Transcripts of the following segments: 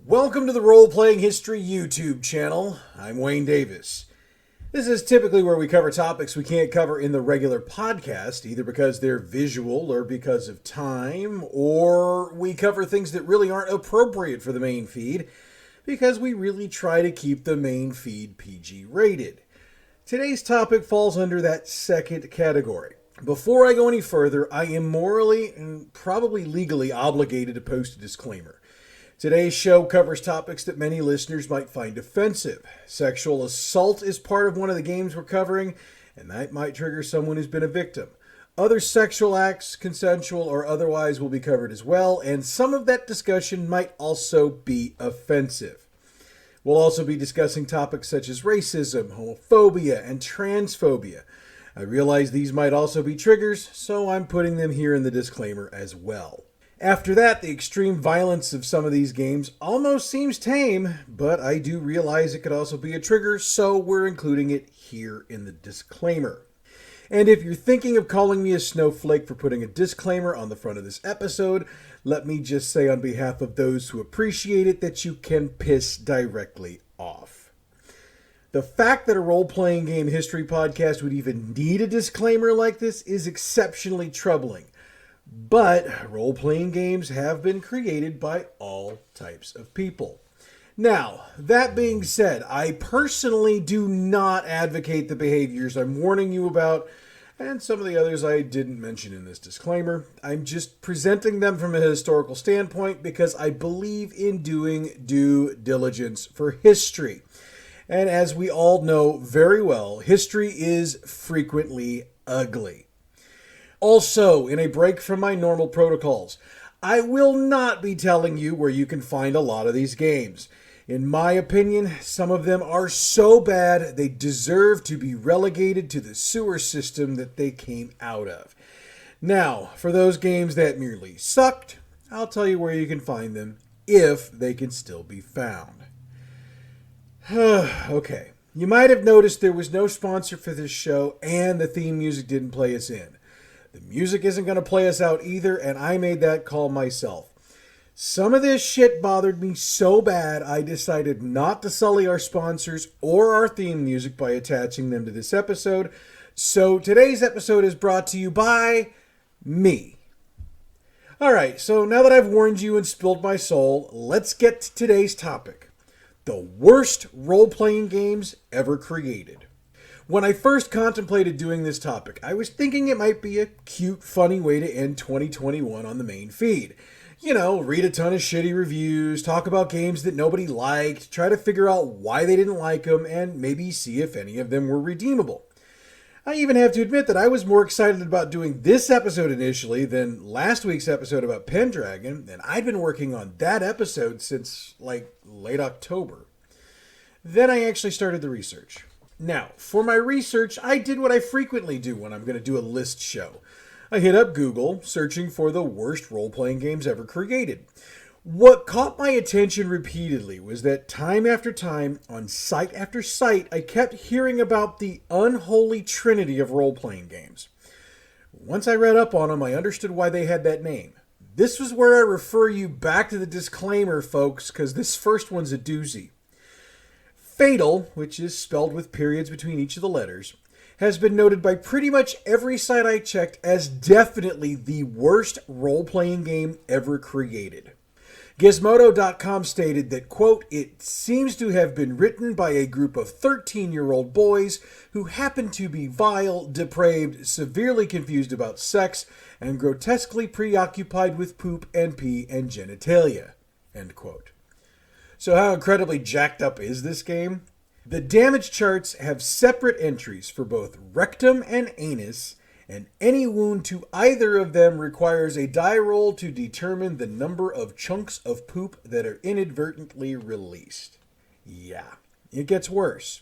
Welcome to the Role-Playing History YouTube channel. I'm Wayne Davis. This is typically where we cover topics we can't cover in the regular podcast, either because they're visual or because of time, or we cover things that really aren't appropriate for the main feed, because we really try to keep the main feed PG rated. Today's topic falls under that second category. Before I go any further, I am morally and probably legally obligated to post a disclaimer. Today's show covers topics that many listeners might find offensive. Sexual assault is part of one of the games we're covering, and that might trigger someone who's been a victim. Other sexual acts, consensual or otherwise, will be covered as well, and some of that discussion might also be offensive. We'll also be discussing topics such as racism, homophobia, and transphobia. I realize these might also be triggers, so I'm putting them here in the disclaimer as well. After that, the extreme violence of some of these games almost seems tame, but I do realize it could also be a trigger, so we're including it here in the disclaimer. And if you're thinking of calling me a snowflake for putting a disclaimer on the front of this episode, let me just say on behalf of those who appreciate it that you can piss directly off. The fact that a role-playing game history podcast would even need a disclaimer like this is exceptionally troubling. But role-playing games have been created by all types of people. Now, that being said, I personally do not advocate the behaviors I'm warning you about, and some of the others I didn't mention in this disclaimer. I'm just presenting them from a historical standpoint because I believe in doing due diligence for history. And as we all know very well, history is frequently ugly. Also, in a break from my normal protocols, I will not be telling you where you can find a lot of these games. In my opinion, some of them are so bad they deserve to be relegated to the sewer system that they came out of. Now, for those games that merely sucked, I'll tell you where you can find them, if they can still be found. Okay, you might have noticed there was no sponsor for this show, and the theme music didn't play us in. The music isn't going to play us out either, and I made that call myself. Some of this shit bothered me so bad, I decided not to sully our sponsors or our theme music by attaching them to this episode. So today's episode is brought to you by me. Alright, so now that I've warned you and spilled my soul, let's get to today's topic. The worst role-playing games ever created. When I first contemplated doing this topic, I was thinking it might be a cute, funny way to end 2021 on the main feed. You know, read a ton of shitty reviews, talk about games that nobody liked, try to figure out why they didn't like them, and maybe see if any of them were redeemable. I even have to admit that I was more excited about doing this episode initially than last week's episode about Pendragon, and I'd been working on that episode since, late October. Then I actually started the research. Now, for my research, I did what I frequently do when I'm going to do a list show. I hit up Google, searching for the worst role-playing games ever created. What caught my attention repeatedly was that time after time, on site after site, I kept hearing about the Unholy Trinity of role-playing games. Once I read up on them, I understood why they had that name. This was where I refer you back to the disclaimer, folks, because this first one's a doozy. Fatal, which is spelled with periods between each of the letters, has been noted by pretty much every site I checked as definitely the worst role-playing game ever created. Gizmodo.com stated that, quote, it seems to have been written by a group of 13-year-old boys who happen to be vile, depraved, severely confused about sex, and grotesquely preoccupied with poop and pee and genitalia, end quote. So how incredibly jacked up is this game? The damage charts have separate entries for both rectum and anus, and any wound to either of them requires a die roll to determine the number of chunks of poop that are inadvertently released. Yeah, it gets worse.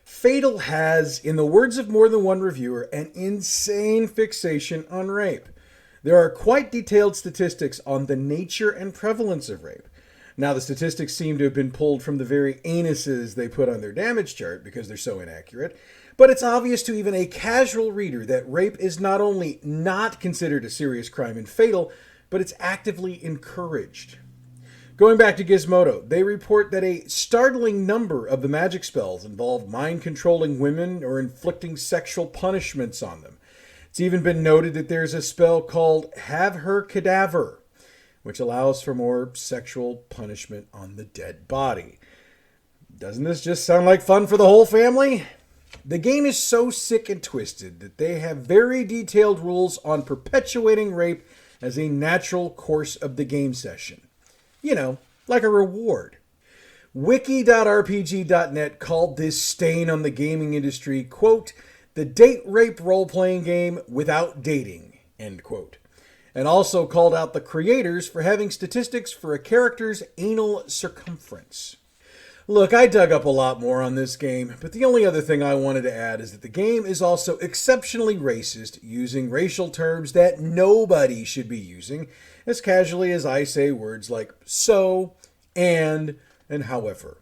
Fatal has, in the words of more than one reviewer, an insane fixation on rape. There are quite detailed statistics on the nature and prevalence of rape. Now, the statistics seem to have been pulled from the very anuses they put on their damage chart because they're so inaccurate, but it's obvious to even a casual reader that rape is not only not considered a serious crime in Fatal, but it's actively encouraged. Going back to Gizmodo, they report that a startling number of the magic spells involve mind-controlling women or inflicting sexual punishments on them. It's even been noted that there's a spell called Have Her Cadaver, which allows for more sexual punishment on the dead body. Doesn't this just sound like fun for the whole family? The game is so sick and twisted that they have very detailed rules on perpetuating rape as a natural course of the game session. You know, like a reward. Wiki.rpg.net called this stain on the gaming industry, quote, the date rape role-playing game without dating, end quote. And also called out the creators for having statistics for a character's anal circumference. Look, I dug up a lot more on this game, but the only other thing I wanted to add is that the game is also exceptionally racist, using racial terms that nobody should be using, as casually as I say words like so, and however.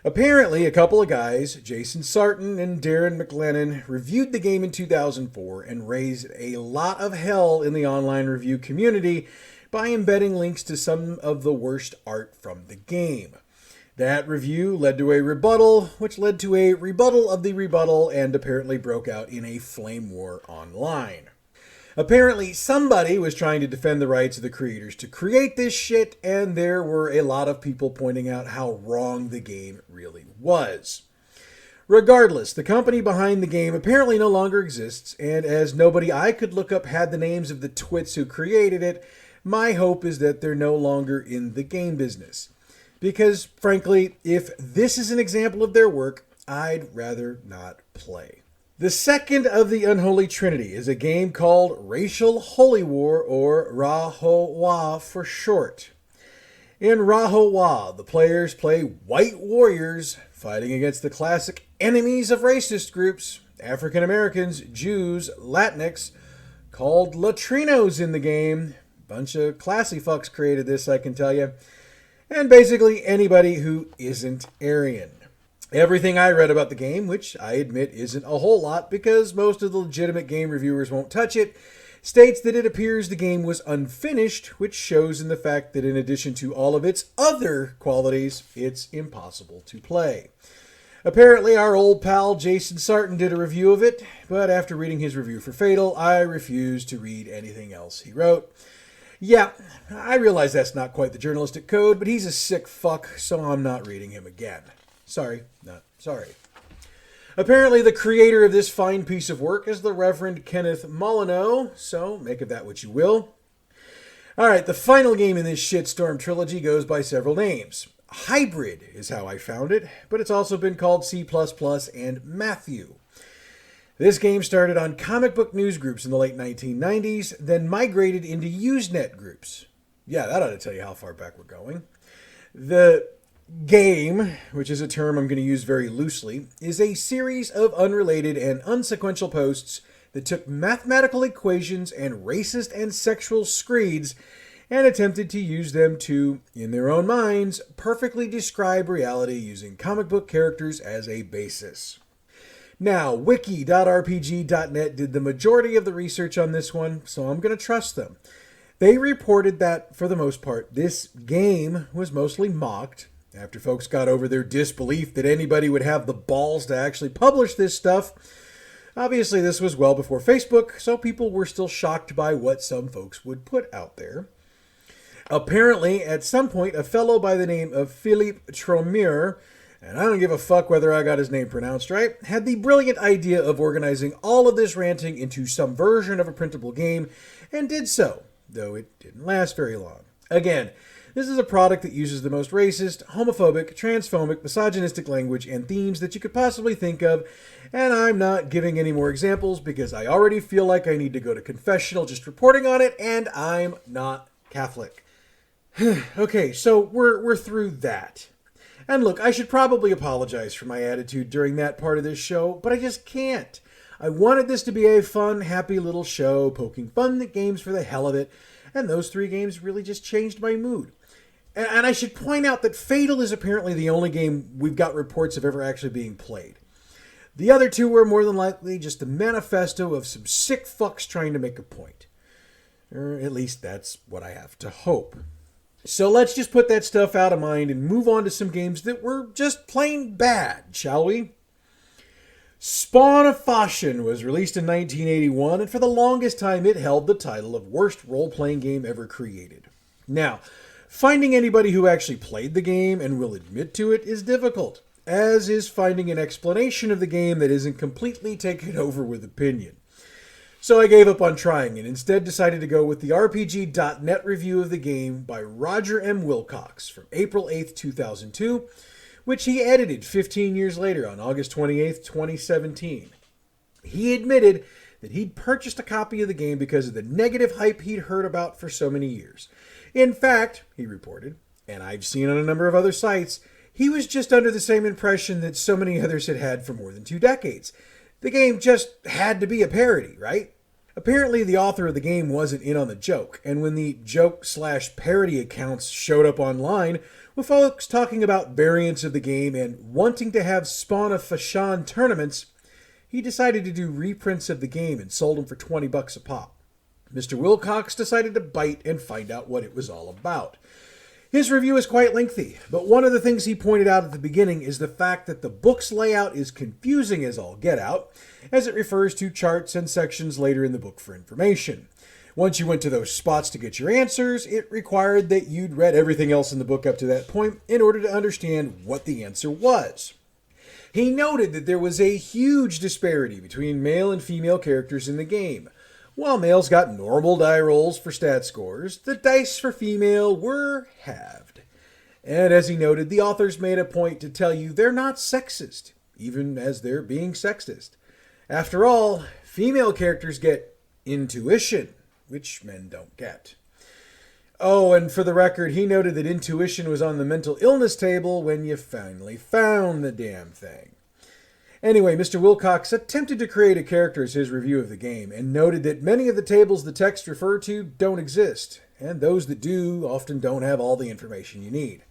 Apparently, a couple of guys, Jason Sarton and Darren McLennan, reviewed the game in 2004 and raised a lot of hell in the online review community by embedding links to some of the worst art from the game. That review led to a rebuttal, which led to a rebuttal of the rebuttal, and apparently broke out in a flame war online. Apparently, somebody was trying to defend the rights of the creators to create this shit, and there were a lot of people pointing out how wrong the game really was. Regardless, the company behind the game apparently no longer exists, and as nobody I could look up had the names of the twits who created it, my hope is that they're no longer in the game business. Because, frankly, if this is an example of their work, I'd rather not play. The second of the Unholy Trinity is a game called Racial Holy War, or Ra-Ho-Wa for short. In Ra-Ho-Wa, the players play white warriors fighting against the classic enemies of racist groups, African Americans, Jews, Latinx, called Latrinos in the game. Bunch of classy fucks created this, I can tell you. And basically anybody who isn't Aryan. Everything I read about the game, which I admit isn't a whole lot because most of the legitimate game reviewers won't touch it, states that it appears the game was unfinished, which shows in the fact that in addition to all of its other qualities, it's impossible to play. Apparently our old pal Jason Sarton did a review of it, but after reading his review for Fatal, I refused to read anything else he wrote. Yeah, I realize that's not quite the journalistic code, but he's a sick fuck, so I'm not reading him again. Sorry, not sorry. Apparently the creator of this fine piece of work is the Reverend Kenneth Molyneux, so make of that what you will. Alright, the final game in this shitstorm trilogy goes by several names. Hybrid is how I found it, but it's also been called C++ and Matthew. This game started on comic book news groups in the late 1990s, then migrated into Usenet groups. Yeah, that ought to tell you how far back we're going. The game, which is a term I'm going to use very loosely, is a series of unrelated and unsequential posts that took mathematical equations and racist and sexual screeds and attempted to use them to, in their own minds, perfectly describe reality using comic book characters as a basis. Now, wiki.rpg.net did the majority of the research on this one, so I'm going to trust them. They reported that, for the most part, this game was mostly mocked after folks got over their disbelief that anybody would have the balls to actually publish this stuff. Obviously, this was well before Facebook, so people were still shocked by what some folks would put out there. Apparently, at some point, a fellow by the name of Philippe Trommier, and I don't give a fuck whether I got his name pronounced right, had the brilliant idea of organizing all of this ranting into some version of a printable game, and did so, though it didn't last very long. Again, this is a product that uses the most racist, homophobic, transphobic, misogynistic language and themes that you could possibly think of, and I'm not giving any more examples because I already feel like I need to go to confessional just reporting on it, and I'm not Catholic. Okay, so we're through that. And look, I should probably apologize for my attitude during that part of this show, but I just can't. I wanted this to be a fun, happy little show, poking fun at games for the hell of it, and those 3 games really just changed my mood. And I should point out that Fatal is apparently the only game we've got reports of ever actually being played. The other 2 were more than likely just a manifesto of some sick fucks trying to make a point. Or at least that's what I have to hope. So let's just put that stuff out of mind and move on to some games that were just plain bad, shall we? Spawn of Fashion was released in 1981, and for the longest time it held the title of worst role-playing game ever created. Now, finding anybody who actually played the game and will admit to it is difficult, as is finding an explanation of the game that isn't completely taken over with opinion. So I gave up on trying and instead decided to go with the RPG.net review of the game by Roger M. Wilcox from April 8th, 2002, which he edited 15 years later on August 28th, 2017. He admitted that he'd purchased a copy of the game because of the negative hype he'd heard about for so many years. In fact, he reported, and I've seen on a number of other sites, he was just under the same impression that so many others had had for more than 2 decades. The game just had to be a parody, right? Apparently, the author of the game wasn't in on the joke, and when the joke/parody accounts showed up online, with folks talking about variants of the game and wanting to have Spawn of Fashion tournaments, he decided to do reprints of the game and sold them for $20 a pop. Mr. Wilcox decided to bite and find out what it was all about. His review is quite lengthy, but one of the things he pointed out at the beginning is the fact that the book's layout is confusing as all get out, as it refers to charts and sections later in the book for information. Once you went to those spots to get your answers, it required that you'd read everything else in the book up to that point in order to understand what the answer was. He noted that there was a huge disparity between male and female characters in the game. While males got normal die rolls for stat scores, the dice for female were halved. And as he noted, the authors made a point to tell you they're not sexist, even as they're being sexist. After all, female characters get intuition, which men don't get. Oh, and for the record, he noted that intuition was on the mental illness table when you finally found the damn thing. Anyway, Mr. Wilcox attempted to create a character as his review of the game, and noted that many of the tables the text referred to don't exist, and those that do often don't have all the information you need.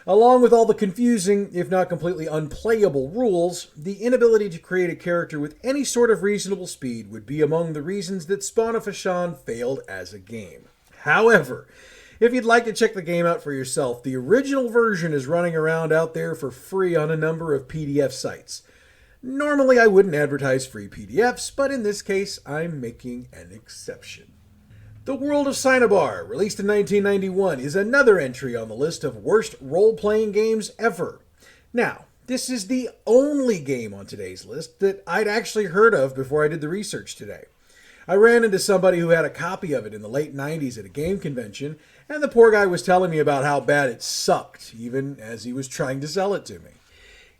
Along with all the confusing, if not completely unplayable rules, the inability to create a character with any sort of reasonable speed would be among the reasons that Spawn of Fashion failed as a game. However, if you'd like to check the game out for yourself, the original version is running around out there for free on a number of PDF sites. Normally, I wouldn't advertise free PDFs, but in this case, I'm making an exception. The World of Cynobar, released in 1991, is another entry on the list of worst role-playing games ever. Now, this is the only game on today's list that I'd actually heard of before I did the research today. I ran into somebody who had a copy of it in the late 90s at a game convention, and the poor guy was telling me about how bad it sucked, even as he was trying to sell it to me.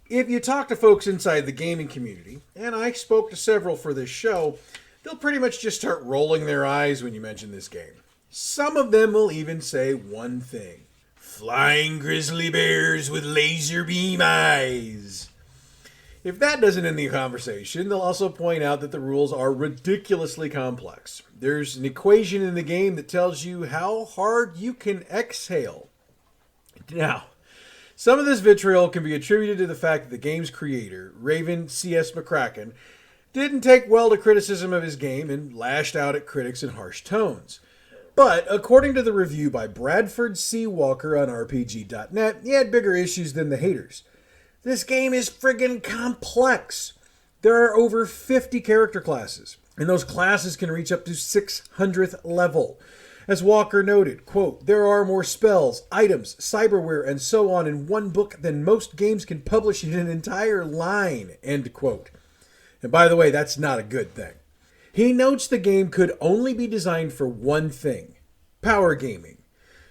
If you talk to folks inside the gaming community, and I spoke to several for this show, they'll pretty much just start rolling their eyes when you mention this game. Some of them will even say one thing: flying grizzly bears with laser beam eyes. If that doesn't end the conversation, they'll also point out that the rules are ridiculously complex. There's an equation in the game that tells you how hard you can exhale. Now, some of this vitriol can be attributed to the fact that the game's creator, Raven C.S. McCracken, didn't take well to criticism of his game and lashed out at critics in harsh tones. But according to the review by Bradford C. Walker on RPG.net, he had bigger issues than the haters. This game is friggin' complex. There are over 50 character classes, and those classes can reach up to 600th level. As Walker noted, quote, there are more spells, items, cyberware, and so on in one book than most games can publish in an entire line, end quote. And by the way, that's not a good thing. He notes the game could only be designed for one thing: power gaming.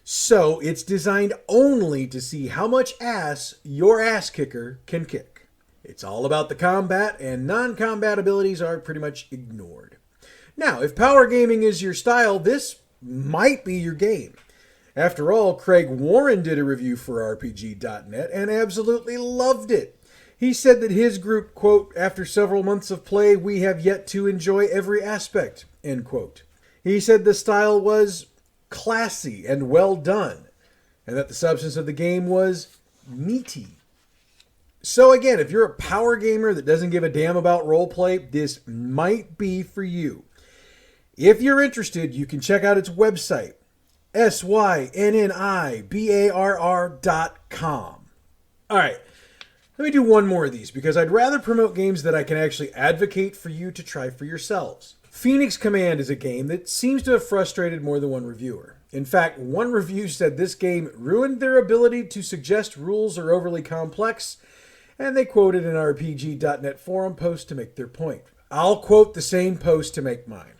So it's designed only to see how much ass your ass kicker can kick. It's all about the combat, and non-combat abilities are pretty much ignored. Now, if power gaming is your style, this might be your game. After all, Craig Warren did a review for RPG.net and absolutely loved it. He said that his group, quote, after several months of play, we have yet to enjoy every aspect, end quote. He said the style was classy and well done, and that the substance of the game was meaty. So again, if you're a power gamer that doesn't give a damn about roleplay, this might be for you. If you're interested, you can check out its website, SYNNIBARR.com. All right, let me do one more of these because I'd rather promote games that I can actually advocate for you to try for yourselves. Phoenix Command is a game that seems to have frustrated more than one reviewer. In fact, one review said this game ruined their ability to suggest rules are overly complex, and they quoted an RPG.net forum post to make their point. I'll quote the same post to make mine.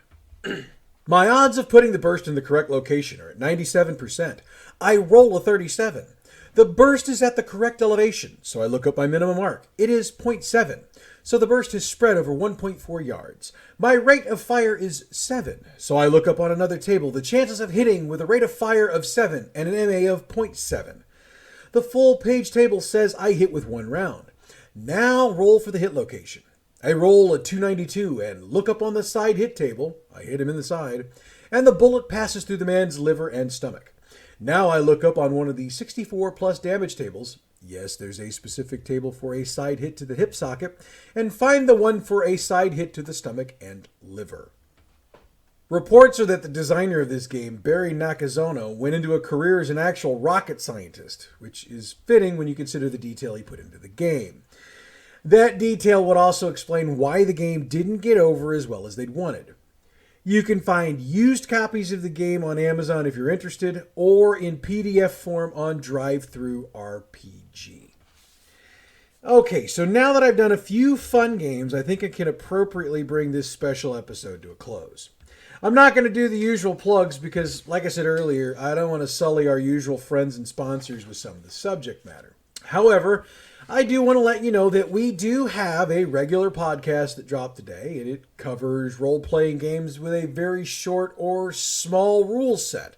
My odds of putting the burst in the correct location are at 97%. I roll a 37. The burst is at the correct elevation, so I look up my minimum arc. It is 0.7, so the burst is spread over 1.4 yards. My rate of fire is 7, so I look up on another table the chances of hitting with a rate of fire of 7 and an MA of 0.7. The full page table says I hit with 1 round. Now roll for the hit location. I roll a 292 and look up on the side hit table. I hit him in the side, and the bullet passes through the man's liver and stomach. Now I look up on one of the 64 plus damage tables. Yes, there's a specific table for a side hit to the hip socket, and find the one for a side hit to the stomach and liver. Reports are that the designer of this game, Barry Nakazono, went into a career as an actual rocket scientist, which is fitting when you consider the detail he put into the game. That detail would also explain why the game didn't get over as well as they'd wanted. You can find used copies of the game on Amazon if you're interested, or in PDF form on DriveThruRPG. Okay, so now that I've done a few fun games, I think I can appropriately bring this special episode to a close. I'm not going to do the usual plugs because, like I said earlier, I don't want to sully our usual friends and sponsors with some of the subject matter. However, I do want to let you know that we do have a regular podcast that dropped today, and it covers role-playing games with a very short or small rule set.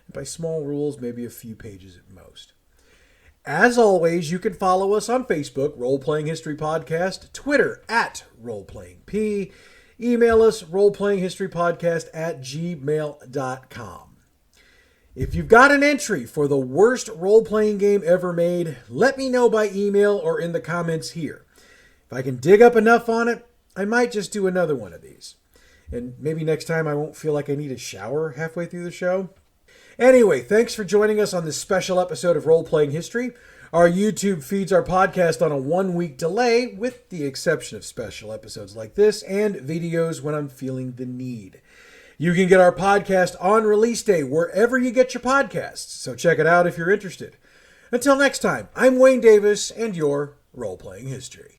And by small rules, maybe a few pages at most. As always, you can follow us on Facebook, Role-Playing History Podcast, Twitter, @RoleplayingP, email us, roleplayinghistorypodcast@gmail.com. If you've got an entry for the worst role-playing game ever made, let me know by email or in the comments here. If I can dig up enough on it, I might just do another one of these. And maybe next time I won't feel like I need a shower halfway through the show. Anyway, thanks for joining us on this special episode of Role-Playing History. Our YouTube feeds our podcast on a 1-week delay, with the exception of special episodes like this and videos when I'm feeling the need. You can get our podcast on release day wherever you get your podcasts, so check it out if you're interested. Until next time, I'm Wayne Davis, and you're Role-Playing History.